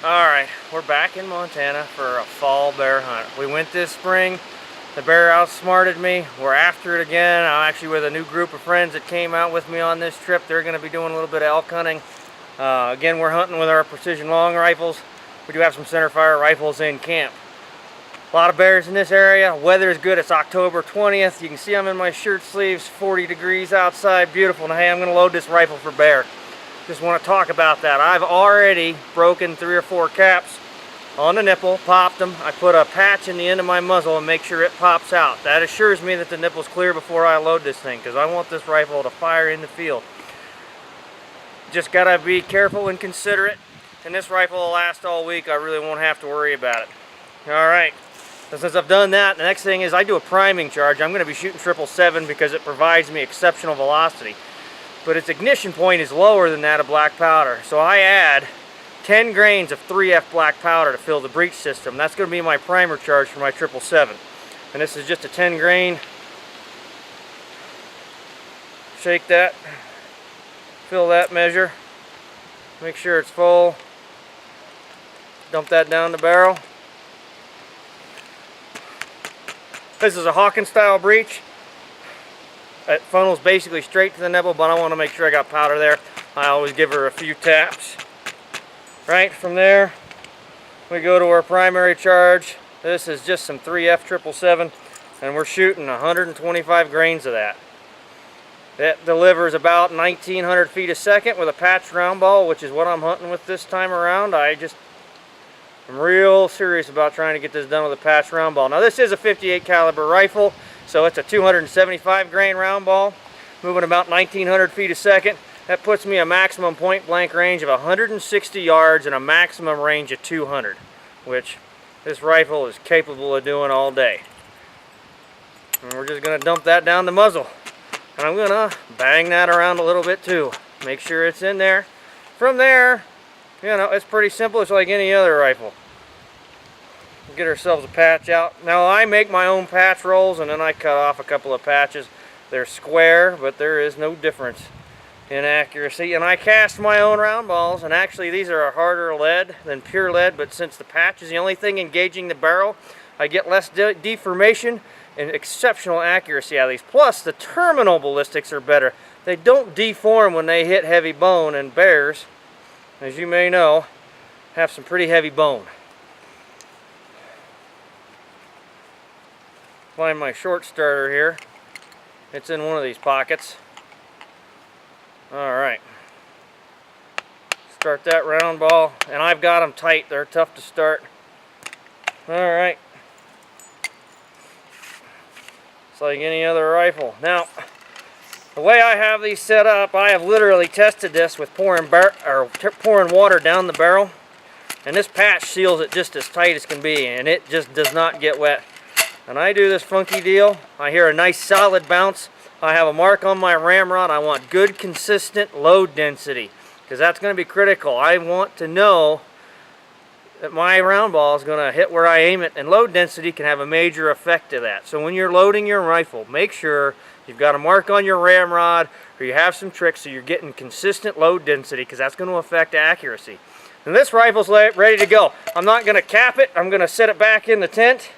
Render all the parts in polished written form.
Alright, we're back in Montana for a fall bear hunt. We went this spring, the bear outsmarted me, we're after it again. I'm actually with a new group of friends that came out with me on this trip. They're going to be doing a little bit of elk hunting. Again, we're hunting with our precision long rifles. We do have some centerfire rifles in camp. A lot of bears in this area. Weather is good. It's October 20th. You can see I'm in my shirt sleeves, 40 degrees outside, beautiful. Now, hey, I'm going to load this rifle for bear. Just want to talk about that. I've already broken 3 or 4 caps on the nipple, popped them. I put a patch in the end of my muzzle and make sure it pops out. That assures me that the nipple's clear before I load this thing, because I want this rifle to fire in the field. Just gotta be careful and considerate, and this rifle will last all week. I really won't have to worry about it. Alright, so since I've done that, the next thing is I do a priming charge. I'm going to be shooting 777 because it provides me exceptional velocity. But its ignition point is lower than that of black powder. So I add 10 grains of 3F black powder to fill the breech system. That's going to be my primer charge for my 777. And this is just a 10 grain. Shake that. Fill that measure. Make sure it's full. Dump that down the barrel. This is a Hawkins style breech. It funnels basically straight to the nipple, but I want to make sure I got powder there. I always give her a few taps. Right from there, we go to our primary charge. This is just some 3F 777, and we're shooting 125 grains of that. It delivers about 1900 feet a second with a patched round ball, which is what I'm hunting with this time around. I'm real serious about trying to get this done with a patched round ball. Now, this is a 58 caliber rifle. So it's a 275 grain round ball, moving about 1900 feet a second. That puts me a maximum point blank range of 160 yards and a maximum range of 200, which this rifle is capable of doing all day. And we're just going to dump that down the muzzle. And I'm going to bang that around a little bit too. Make sure it's in there. From there, you know, it's pretty simple. It's like any other rifle. Get ourselves a patch out. Now, I make my own patch rolls and then I cut off a couple of patches. They're square, but there is no difference in accuracy. And I cast my own round balls, and actually these are a harder lead than pure lead, but since the patch is the only thing engaging the barrel, I get less deformation and exceptional accuracy out of these. Plus, the terminal ballistics are better. They don't deform when they hit heavy bone, and bears, as you may know, have some pretty heavy bone. Find my short starter here. It's in one of these pockets. Alright. Start that round ball, and I've got them tight. They're tough to start. Alright. It's like any other rifle. Now, the way I have these set up, I have literally tested this with pouring water down the barrel, and this patch seals it just as tight as can be, and it just does not get wet. And I do this funky deal. I hear a nice solid bounce. I have a mark on my ramrod. I want good, consistent load density, because that's going to be critical. I want to know that my round ball is going to hit where I aim it, and load density can have a major effect to that. So when you're loading your rifle, make sure you've got a mark on your ramrod, or you have some tricks so you're getting consistent load density, because that's going to affect accuracy. And this rifle's ready to go. I'm not going to cap it. I'm going to set it back in the tent.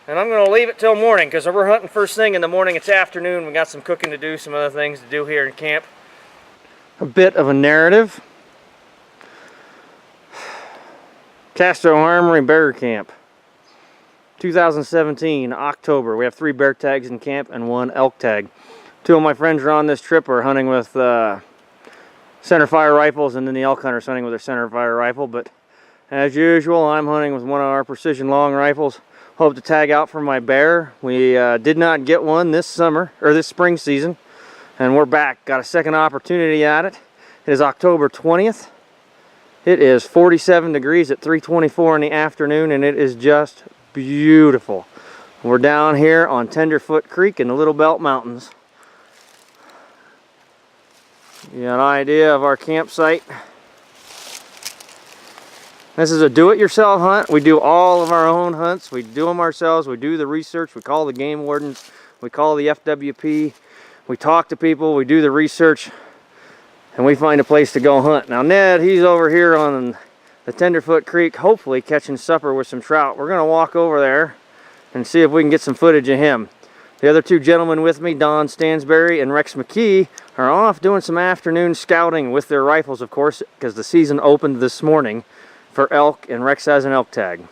And I'm going to leave it till morning, because we're hunting first thing in the morning. It's afternoon. We got some cooking to do, some other things to do here in camp. A bit of a narrative. Casto Armory Bear Camp. 2017, October. We have 3 bear tags in camp and 1 elk tag. 2 of my friends are on this trip are hunting with centerfire rifles, and then the elk hunter's hunting with their centerfire rifle. But as usual, I'm hunting with one of our precision long rifles. Hope to tag out for my bear. We did not get one this summer, or this spring season, and we're back. Got a second opportunity at it. It is October 20th. It is 47 degrees at 3:24 in the afternoon, and it is just beautiful. We're down here on Tenderfoot Creek in the Little Belt Mountains. You got an idea of our campsite. This is a do-it-yourself hunt. We do all of our own hunts. We do them ourselves. We do the research. We call the game wardens. We call the FWP. We talk to people. We do the research. And we find a place to go hunt. Now Ned, he's over here on the Tenderfoot Creek, hopefully catching supper with some trout. We're going to walk over there and see if we can get some footage of him. The other two gentlemen with me, Don Stansberry and Rex McKee, are off doing some afternoon scouting with their rifles, of course, because the season opened this morning for elk, and Rex has an elk tag.